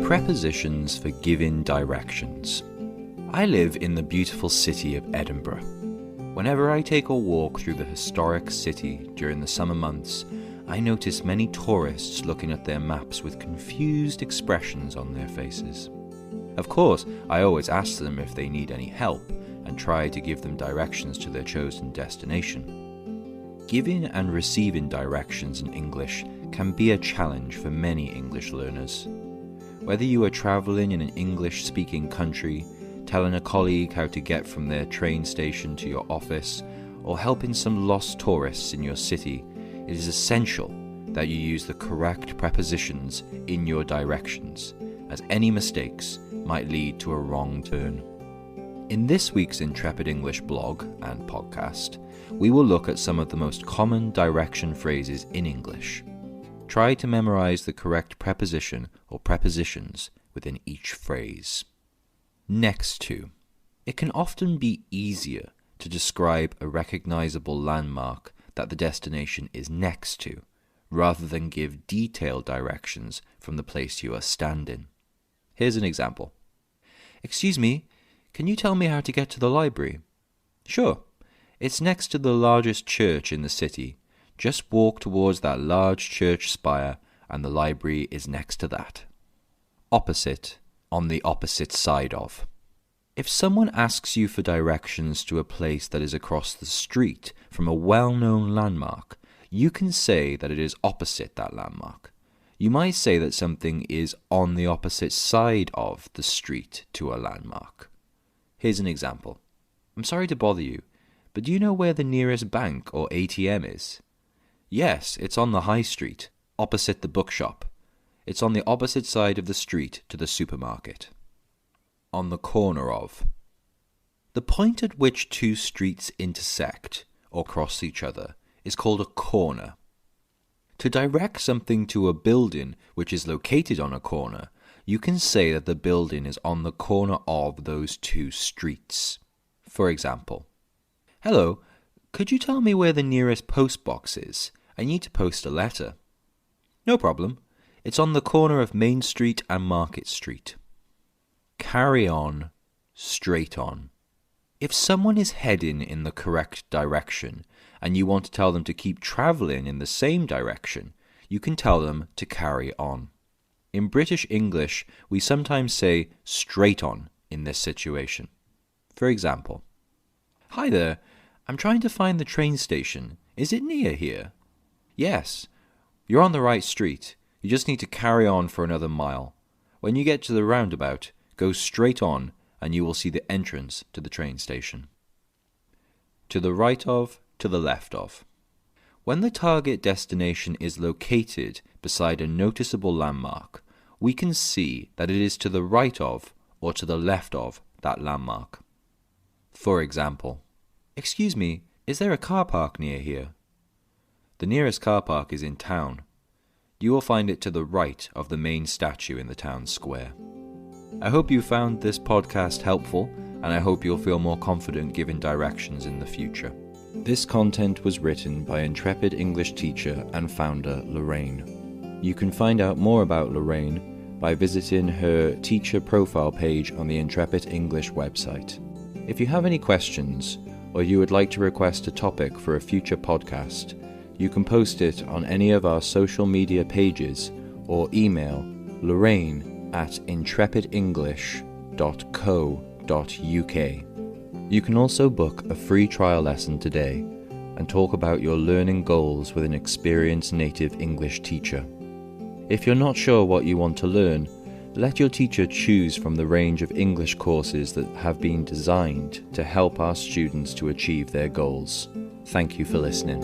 Prepositions for giving directions. I live in the beautiful city of Edinburgh. Whenever I take a walk through the historic city during the summer months, I notice many tourists looking at their maps with confused expressions on their faces. Of course, I always ask them if they need any help and try to give them directions to their chosen destination. Giving and receiving directions in English can be a challenge for many English learners. Whether you are travelling in an English-speaking country, telling a colleague how to get from their train station to your office, or helping some lost tourists in your city, it is essential that you use the correct prepositions in your directions, as any mistakes might lead to a wrong turn. In this week's Intrepid English blog and podcast, we will look at some of the most common direction phrases in English. Try to memorize the correct preposition or prepositions within each phrase. Next to. It can often be easier to describe a recognizable landmark that the destination is next to, rather than give detailed directions from the place you are standing. Here's an example. Excuse me, can you tell me how to get to the library? Sure. It's next to the largest church in the city. Just walk towards that large church spire and the library is next to that. Opposite, on the opposite side of. If someone asks you for directions to a place that is across the street from a well-known landmark, you can say that it is opposite that landmark. You might say that something is on the opposite side of the street to a landmark. Here's an example. I'm sorry to bother you, but do you know where the nearest bank or ATM is? Yes, it's on the high street, opposite the bookshop. It's on the opposite side of the street to the supermarket. On the corner of. The point at which two streets intersect or cross each other is called a corner. To direct something to a building which is located on a corner, you can say that the building is on the corner of those two streets. For example, hello, could you tell me where the nearest post box is? I need to post a letter. No problem. It's on the corner of Main Street and Market Street. Carry on, straight on. If someone is heading in the correct direction and you want to tell them to keep travelling in the same direction, you can tell them to carry on. In British English, we sometimes say straight on in this situation. For example, hi there, I'm trying to find the train station. Is it near here? Yes, you're on the right street. You just need to carry on for another mile. When you get to the roundabout, go straight on and you will see the entrance to the train station. To the right of, to the left of. When the target destination is located beside a noticeable landmark, we can see that it is to the right of or to the left of that landmark. For example, excuse me, is there a car park near here? The nearest car park is in town. You will find it to the right of the main statue in the town square. I hope you found this podcast helpful, and I hope you'll feel more confident giving directions in the future. This content was written by Intrepid English teacher and founder Lorraine. You can find out more about Lorraine by visiting her teacher profile page on the Intrepid English website. If you have any questions, or you would like to request a topic for a future podcast, you can post it on any of our social media pages or email lorraine@intrepidenglish.co.uk. You can also book a free trial lesson today and talk about your learning goals with an experienced native English teacher. If you're not sure what you want to learn, let your teacher choose from the range of English courses that have been designed to help our students to achieve their goals. Thank you for listening.